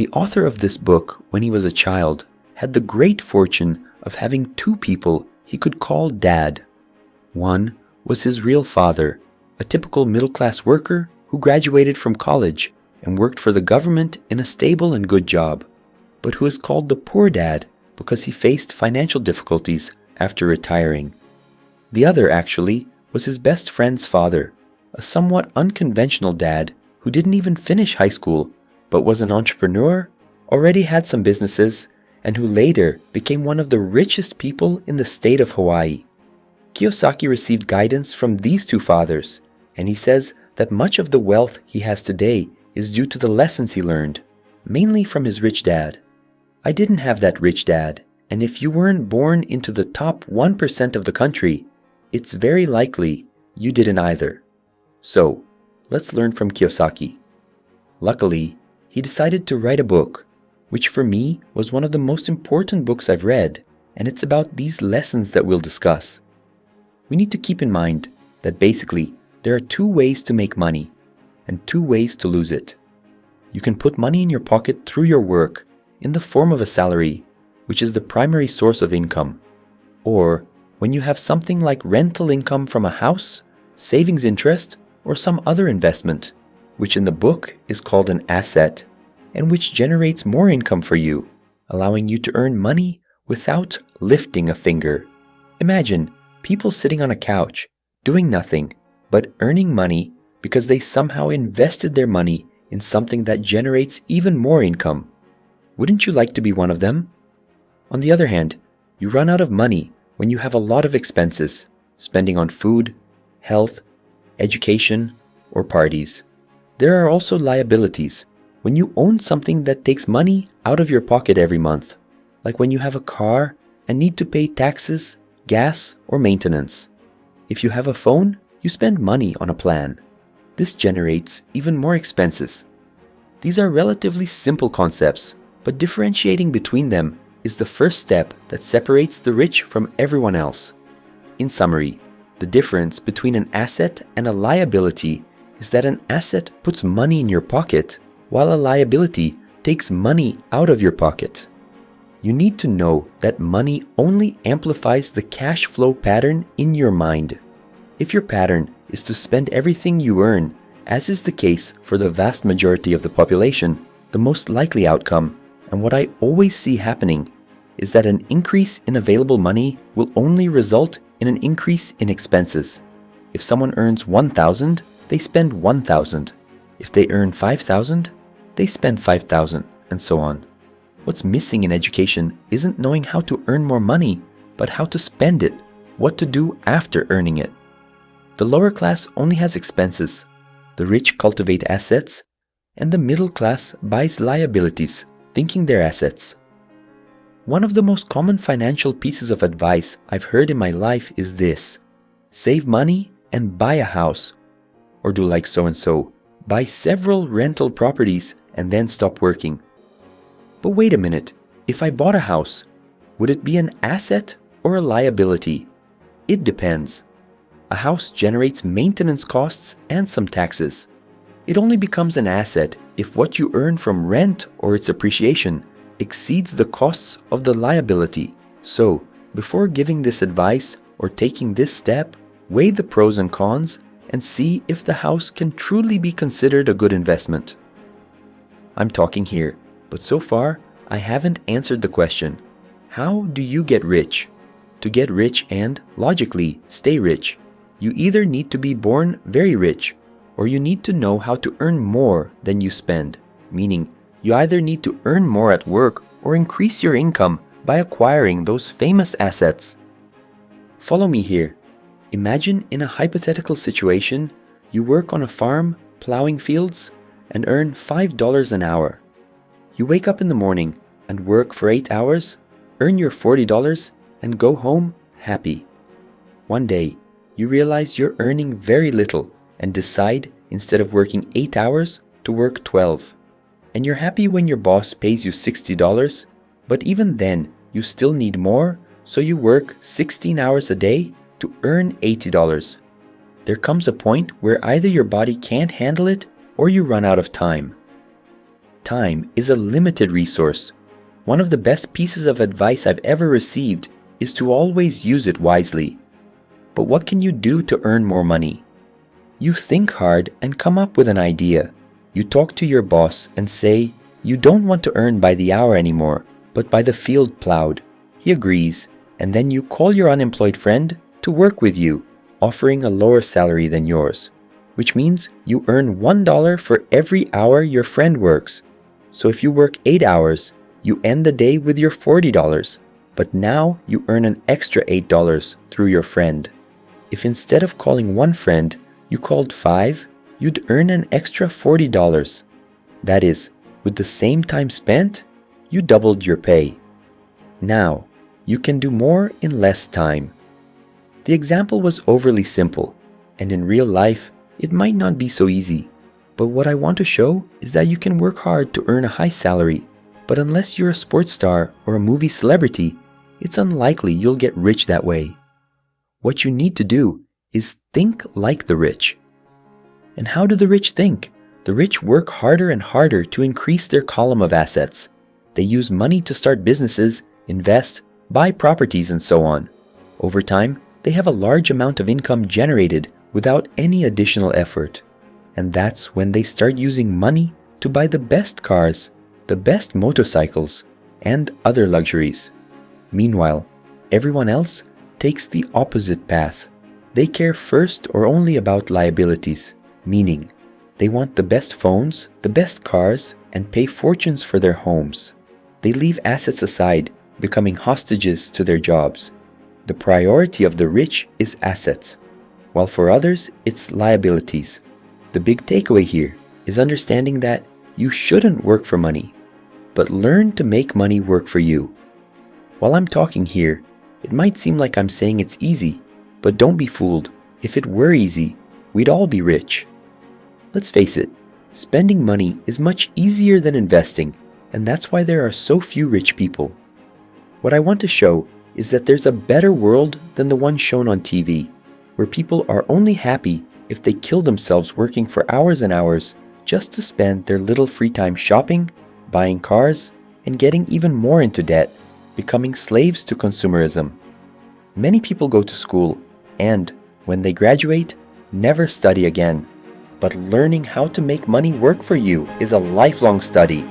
The author of this book, when he was a child, had the great fortune of having two people he could call dad. One was his real father, a typical middle-class worker who graduated from college and worked for the government in a stable and good job, but who is called the poor dad because he faced financial difficulties after retiring. The other, actually, was his best friend's father, a somewhat unconventional dad who didn't even finish high school, but was an entrepreneur, already had some businesses, and who later became one of the richest people in the state of Hawaii. Kiyosaki received guidance from these two fathers, and he says that much of the wealth he has today is due to the lessons he learned, mainly from his rich dad. I didn't have that rich dad, and if you weren't born into the top 1% of the country, it's very likely you didn't either. So, let's learn from Kiyosaki. Luckily, he decided to write a book, which for me was one of the most important books I've read, and it's about these lessons that we'll discuss. We need to keep in mind that basically there are two ways to make money and two ways to lose it. You can put money in your pocket through your work in the form of a salary, which is the primary source of income, or when you have something like rental income from a house, savings interest, or some other investment, which in the book is called an asset, and which generates more income for you, allowing you to earn money without lifting a finger. Imagine people sitting on a couch, doing nothing, but earning money because they somehow invested their money in something that generates even more income. Wouldn't you like to be one of them? On the other hand, you run out of money when you have a lot of expenses, spending on food, health, education, or parties. There are also liabilities when you own something that takes money out of your pocket every month, like when you have a car and need to pay taxes, gas, or maintenance. If you have a phone, you spend money on a plan. This generates even more expenses. These are relatively simple concepts, but differentiating between them is the first step that separates the rich from everyone else. In summary, the difference between an asset and a liability is that an asset puts money in your pocket, while a liability takes money out of your pocket. You need to know that money only amplifies the cash flow pattern in your mind. If your pattern is to spend everything you earn, as is the case for the vast majority of the population, the most likely outcome, and what I always see happening, is that an increase in available money will only result in an increase in expenses. If someone earns $1,000, they spend $1,000. If they earn $5,000, they spend $5,000, and so on. What's missing in education isn't knowing how to earn more money, but how to spend it, what to do after earning it. The lower class only has expenses, the rich cultivate assets, and the middle class buys liabilities, thinking they're assets. One of the most common financial pieces of advice I've heard in my life is this: save money and buy a house, or do like so-and-so, buy several rental properties and then stop working. But wait a minute, if I bought a house, would it be an asset or a liability? It depends. A house generates maintenance costs and some taxes. It only becomes an asset if what you earn from rent or its appreciation exceeds the costs of the liability. So, before giving this advice or taking this step, weigh the pros and cons and see if the house can truly be considered a good investment. I'm talking here, but so far I haven't answered the question: how do you get rich? To get rich and, logically, stay rich, you either need to be born very rich, or you need to know how to earn more than you spend, meaning you either need to earn more at work or increase your income by acquiring those famous assets. Follow me here. Imagine in a hypothetical situation, you work on a farm, plowing fields, and earn $5 an hour. You wake up in the morning and work for 8 hours, earn your $40, and go home happy. One day, you realize you're earning very little and decide, instead of working 8 hours, to work 12. And you're happy when your boss pays you $60, but even then, you still need more, so you work 16 hours a day to earn $80. There comes a point where either your body can't handle it or you run out of time. time is a limited resource. One of the best pieces of advice I've ever received is to always use it wisely. But what can you do to earn more money? You think hard and come up with an idea. You talk to your boss and say you don't want to earn by the hour anymore, but by the field plowed. He agrees, and then you call your unemployed friend to work with you, offering a lower salary than yours, which means you earn $1 for every hour your friend works. So if you work 8 hours, you end the day with your $40, but now you earn an extra $8 through your friend. If instead of calling one friend, you called 5, you'd earn an extra $40. That is, with the same time spent, you doubled your pay. Now, you can do more in less time. The example was overly simple, and in real life, it might not be so easy. But what I want to show is that you can work hard to earn a high salary, but unless you're a sports star or a movie celebrity, it's unlikely you'll get rich that way. What you need to do is think like the rich. And how do the rich think? The rich work harder and harder to increase their column of assets. They use money to start businesses, invest, buy properties, and so on. Over time, they have a large amount of income generated without any additional effort. And that's when they start using money to buy the best cars, the best motorcycles, and other luxuries. Meanwhile, everyone else takes the opposite path. They care first or only about liabilities, meaning they want the best phones, the best cars, and pay fortunes for their homes. They leave assets aside, becoming hostages to their jobs. The priority of the rich is assets, while for others it's liabilities. The big takeaway here is understanding that you shouldn't work for money, but learn to make money work for you. While I'm talking here, it might seem like I'm saying it's easy, but don't be fooled. If it were easy, we'd all be rich. Let's face it, spending money is much easier than investing, and that's why there are so few rich people. What I want to show is that there's a better world than the one shown on TV, where people are only happy if they kill themselves working for hours and hours just to spend their little free time shopping, buying cars, and getting even more into debt, becoming slaves to consumerism. Many people go to school and, when they graduate, never study again. But learning how to make money work for you is a lifelong study.